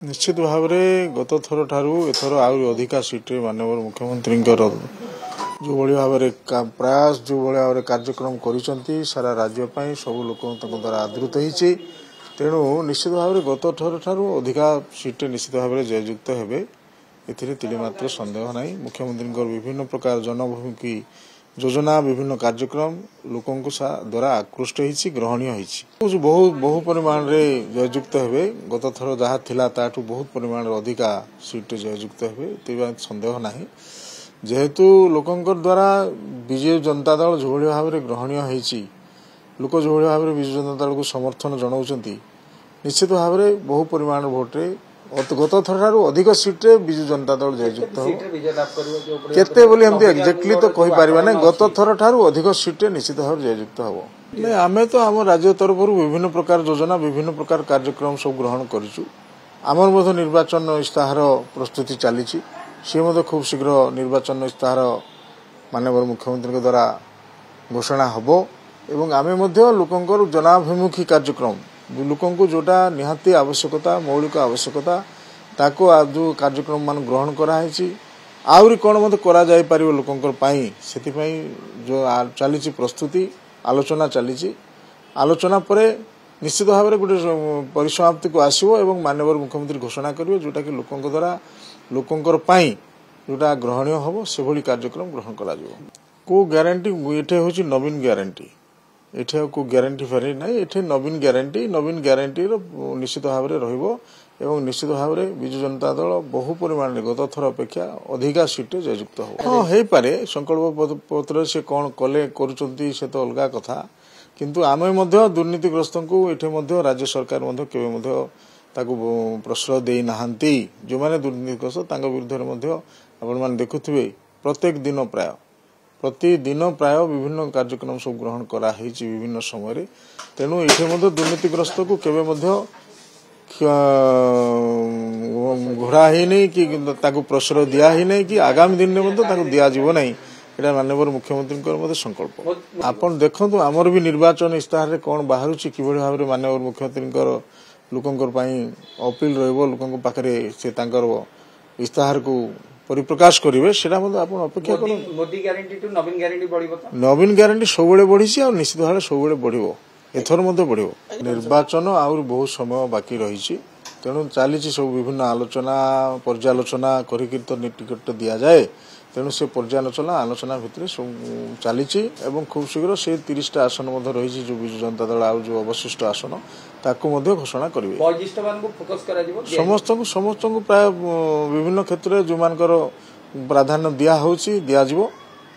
निश्चित भाव में गत थर ठारू एथर आहरी अधिका सीट्रे माननीय मुख्यमंत्री जो भाव में प्रयास जो भाव में कार्यक्रम कर सारा राज्य सब लोक द्वारा आदृत होती तेणु निश्चित भाव में गत थर ठारू अधिका सीट्रे निश्चित भाव में जययुक्त हेबे एथिरे तिलेमात्र संदेह नहीं। मुख्यमंत्री विभिन्न प्रकार जनमुखी योजना विभिन्न कार्यक्रम लोकों द्वारा आकृष्ट होती ग्रहणीय होती बहु परिमाण में जययुक्त हेबे गत थर जहाँ थिला ताठू बहुत परिमाण अधिका सीट जययुक्त हेबे संदेह नहीं। जेहेतु लोकों द्वारा विजु जनता दल जो भाव में ग्रहणीय होती लोक जो भाव में विजु जनता दल को समर्थन जनाउछंती निश्चित भाव में बहु परिमाण भोट्रे गत थर अधिक सीट्रे विजु जनता दल जययुक्त केते बोली हमती एक्जाक्टली तो कहि परिबा नै गत थर ठारू अधिक सीट्रे निश्चित भाव जययुक्त हबो। नै आमे तो आम राज्य तरफ विभिन्न प्रकार योजना विभिन्न प्रकार कार्यक्रम सब ग्रहण करिछु। आमर मध्य निर्वाचन इस्ताहार प्रस्तुति चली सी खूब शीघ्र निर्वाचन इस्ताहार माननीय मुख्यमंत्री द्वारा घोषणा हबो एवं आमे मध्य लोकंकर जनाभिमुखी कार्यक्रम लोकों जोटा निहाती आवश्यकता मौलिक आवश्यकता ताको जो कार्यक्रम मान ग्रहण कराई आहरी कौन मत करा जाय परिबो लोकंकर पाई सेतिपाई जो चली प्रस्तुति आलोचना चली आलोचना परे निश्चित भाव में गोटे परिसमाप्ति को आसो एवं माननीय मुख्यमंत्री घोषणा करेंगे जोटा कि लोकों द्वारा लोकंकर पाई जोटा ग्रहणीय हम से भली कार्यक्रम ग्रहण करा को ग्यारंटी ये हूँ नवीन ग्यारंटी एठे को ग्यारंटी फेरी ना एठे नवीन ग्यारंटी निश्चित भाव में रहिबो एवं निश्चित भाव में विजु जनता दल बहु परिमाण में गत थर अपेक्षा अधिका सीट जययुक्त हो हे पारे संकल्प पत्र से कौन कले करुचंती से तो अलगा कथा किंतु आमे मध्य दुर्नीतिग्रस्त को एठे मध्य राज्य सरकार मध्य केबे मध्य ताकू प्रश्रय दे नाहांती जो माने दुर्नीतिग्रस्त तांग विरुद्ध मध्य आपण माने देखुथिबे प्रत्येक दिन प्रतिदिन प्राय विभिन्न कार्यक्रम सब ग्रहण करा हेछि विभिन्न समय तेणु ये दुर्नीतिग्रस्त को केबे मध्य घोड़ा ही नहीं कि ताकू प्रश्रय दिया ही नहीं कि आगामी दिन में दिया जीव नहीं एटा माननीय मुख्यमंत्री संकल्प आपण देखंतु आमर भी निर्वाचन इस्ताहार रे कोन बाहरुछि किबे भाव रे माननीय मुख्यमंत्री लोकंकर पई अपील रहबो लोकंक पाखरे से तांकर इस्ताहार को परिप्रकाश करेंगे आपण अपेक्षा कर मोदी ग्यारंटी टू नवीन ग्यारंटी बढ़िबो तो नवीन ग्यारंटी सबुले बढ़ी और निश्चित भाव सबुले बढ़िबो एथर मध्य बढ़िबो निर्वाचन आउर बहुत समय बाकी रही तेणु चली सब विभिन्न आलोचना पर्यालोचना करिक तो टिकट दिया जाए तेणु से पर्यालोचना आलोचना भितर सब चली खूब शीघ्र से 30टा आसन रही जो विजु जनता दल आउ जो अवशिष्ट आसन ताकू मध्य घोषणा करेंगे समस्त को प्राय विभिन्न क्षेत्र में जो मानकर प्राधान्य दिया दिया